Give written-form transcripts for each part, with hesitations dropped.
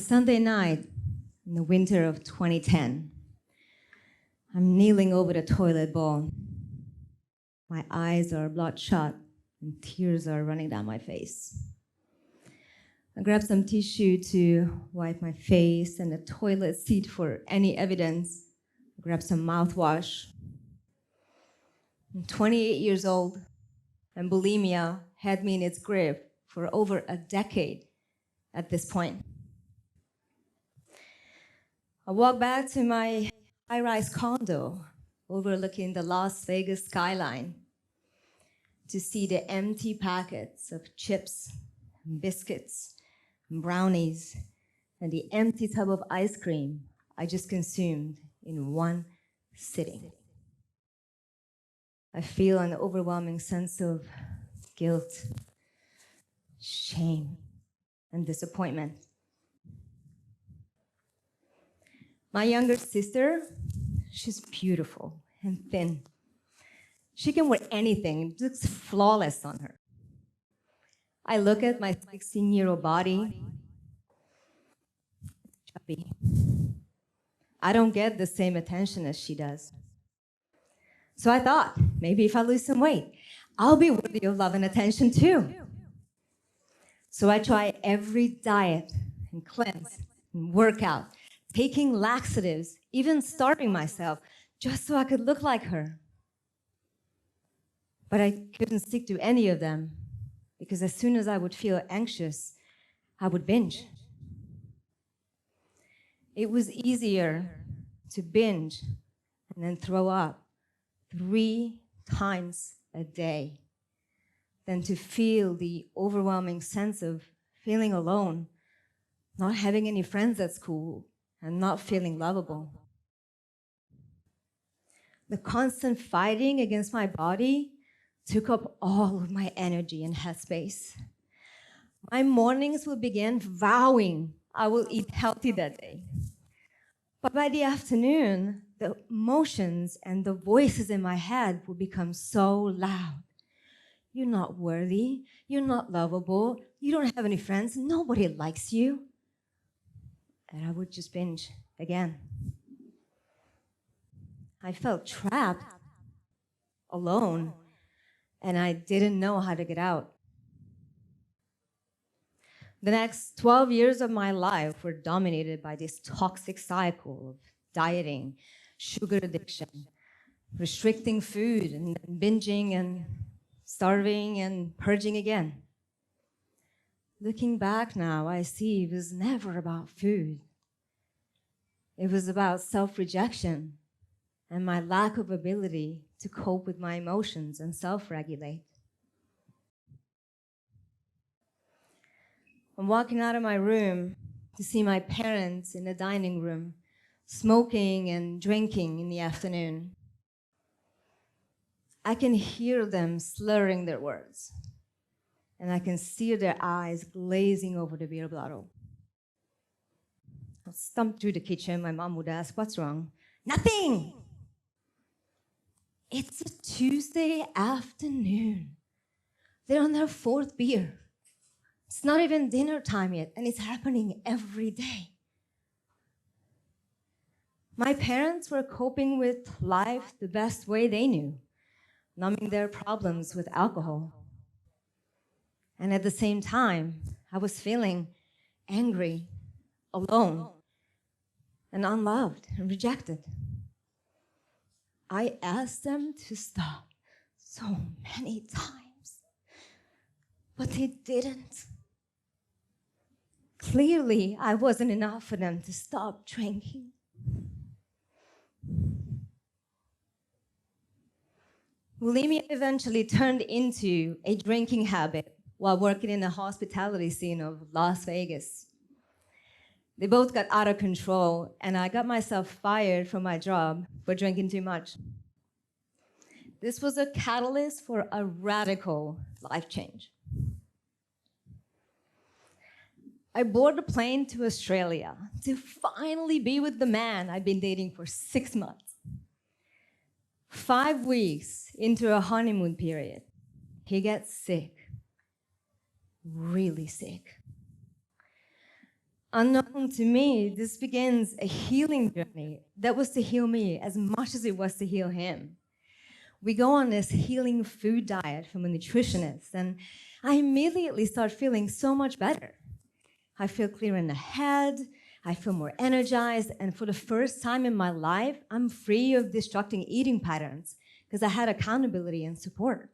Sunday night in the winter of 2010, I'm kneeling over the toilet bowl. My eyes are bloodshot and tears are running down my face. I grab some tissue to wipe my face and a toilet seat for any evidence. I grab some mouthwash. I'm 28 years old, and bulimia had me in its grip for over a decade at this point. I walk back to my high-rise condo overlooking the Las Vegas skyline to see the empty packets of chips, and biscuits, and brownies, and the empty tub of ice cream I just consumed in one sitting. I feel an overwhelming sense of guilt, shame, and disappointment. My younger sister, she's beautiful and thin. She can wear anything, it looks flawless on her. I look at my 16-year-old body, chubby. I don't get the same attention as she does. So I thought, maybe if I lose some weight, I'll be worthy of love and attention too. So I try every diet and cleanse and workout, taking laxatives, even starving myself, just so I could look like her. But I couldn't stick to any of them because as soon as I would feel anxious, I would binge. It was easier to binge and then throw up 3 times a day than to feel the overwhelming sense of feeling alone, not having any friends at school, and not feeling lovable. The constant fighting against my body took up all of my energy and headspace. My mornings would begin vowing I will eat healthy that day. But by the afternoon, the emotions and the voices in my head would become so loud. You're not worthy, you're not lovable, you don't have any friends, nobody likes you. And I would just binge again. I felt trapped, alone, and I didn't know how to get out. The next 12 years of my life were dominated by this toxic cycle of dieting, sugar addiction, restricting food, and binging, and starving, and purging again. Looking back now, I see it was never about food. It was about self-rejection and my lack of ability to cope with my emotions and self-regulate. I'm walking out of my room to see my parents in the dining room, smoking and drinking in the afternoon. I can hear them slurring their words, and I can see their eyes glazing over the beer bottle. I'll stump through the kitchen. My mom would ask, "What's wrong?" "Nothing!" It's a Tuesday afternoon. They're on their 4th beer. It's not even dinner time yet, and it's happening every day. My parents were coping with life the best way they knew, numbing their problems with alcohol. And at the same time, I was feeling angry, alone, and unloved and rejected. I asked them to stop so many times, but they didn't. Clearly, I wasn't enough for them to stop drinking. Bulimia eventually turned into a drinking habit while working in the hospitality scene of Las Vegas. They both got out of control, and I got myself fired from my job for drinking too much. This was a catalyst for a radical life change. I boarded a plane to Australia to finally be with the man I'd been dating for 6 months. 5 weeks into a honeymoon period, he gets sick, really sick. Unknown to me, this begins a healing journey that was to heal me as much as it was to heal him. We go on this healing food diet from a nutritionist, and I immediately start feeling so much better. I feel clear in the head, I feel more energized, and for the first time in my life, I'm free of destructing eating patterns because I had accountability and support.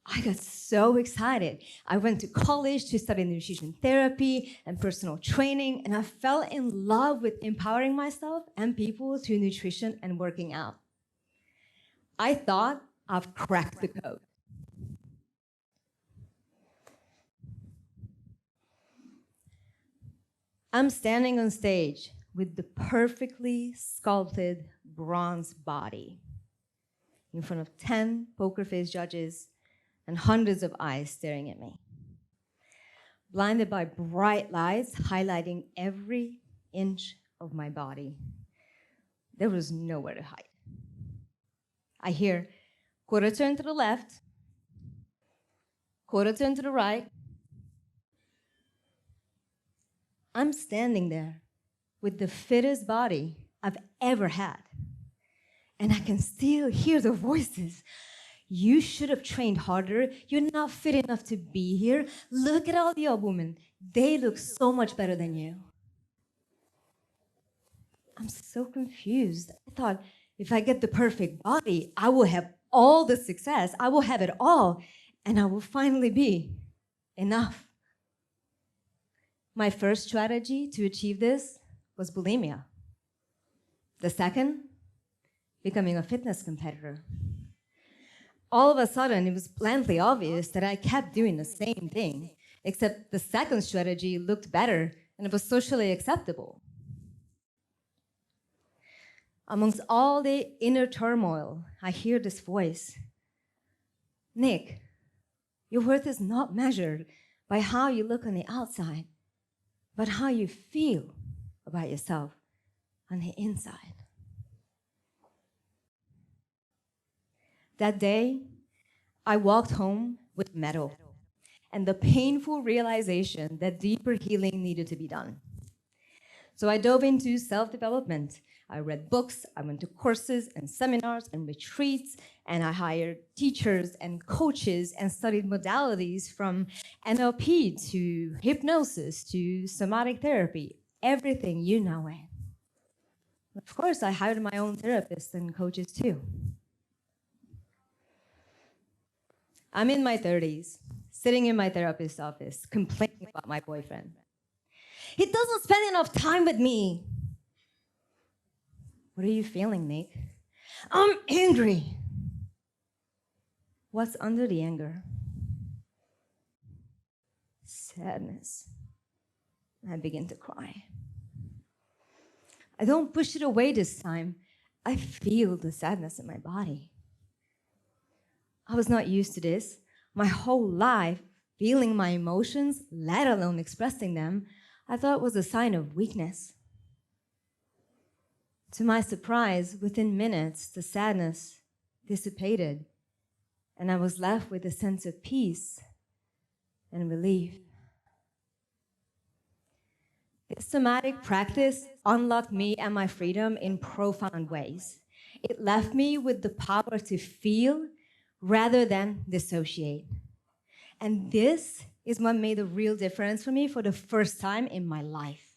I got so excited. I went to college to study nutrition therapy and personal training, and I fell in love with empowering myself and people through nutrition and working out. I thought I've cracked the code. I'm standing on stage with the perfectly sculpted bronze body in front of 10 poker face judges and hundreds of eyes staring at me, blinded by bright lights highlighting every inch of my body. There was nowhere to hide. I hear, quarter turn to the left, quarter turn to the right. I'm standing there with the fittest body I've ever had. And I can still hear the voices. You should have trained harder. You're not fit enough to be here. Look at all the other women. They look so much better than you. I'm so confused. I thought, if I get the perfect body, I will have all the success. I will have it all. And I will finally be enough. My first strategy to achieve this was bulimia. The second, becoming a fitness competitor. All of a sudden, it was blandly obvious that I kept doing the same thing, except the second strategy looked better and it was socially acceptable. Amongst all the inner turmoil, I hear this voice. Nik, your worth is not measured by how you look on the outside, but how you feel about yourself on the inside. That day, I walked home with metal and the painful realization that deeper healing needed to be done. So I dove into self-development. I read books, I went to courses and seminars and retreats, and I hired teachers and coaches and studied modalities from NLP to hypnosis to somatic therapy, everything you know it. Of course, I hired my own therapists and coaches too. I'm in my 30s, sitting in my therapist's office, complaining about my boyfriend. He doesn't spend enough time with me. What are you feeling, Nik? I'm angry. What's under the anger? Sadness. I begin to cry. I don't push it away this time. I feel the sadness in my body. I was not used to this. My whole life, feeling my emotions, let alone expressing them, I thought was a sign of weakness. To my surprise, within minutes, the sadness dissipated, and I was left with a sense of peace and relief. This somatic practice unlocked me and my freedom in profound ways. It left me with the power to feel rather than dissociate. And this is what made a real difference for me for the first time in my life.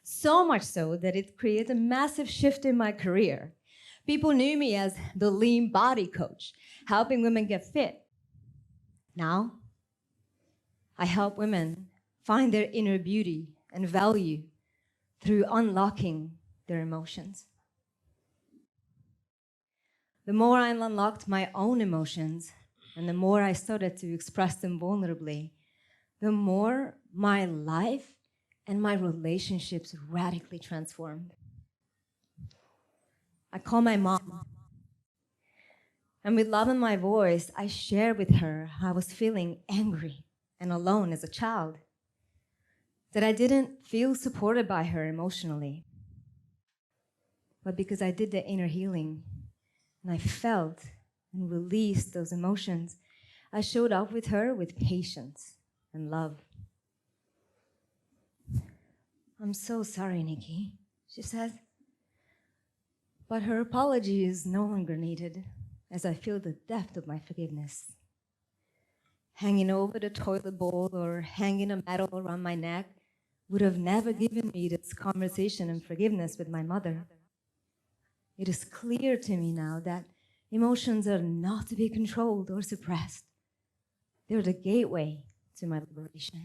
So much so that it created a massive shift in my career. People knew me as the lean body coach, helping women get fit. Now, I help women find their inner beauty and value through unlocking their emotions. The more I unlocked my own emotions and the more I started to express them vulnerably, the more my life and my relationships radically transformed. I call my mom, and with love in my voice, I shared with her how I was feeling angry and alone as a child, that I didn't feel supported by her emotionally. But because I did the inner healing, and I felt and released those emotions, I showed up with her with patience and love. I'm so sorry, Nikki, she says. But her apology is no longer needed, as I feel the depth of my forgiveness. Hanging over the toilet bowl or hanging a medal around my neck would have never given me this conversation and forgiveness with my mother. It is clear to me now that emotions are not to be controlled or suppressed. They're the gateway to my liberation.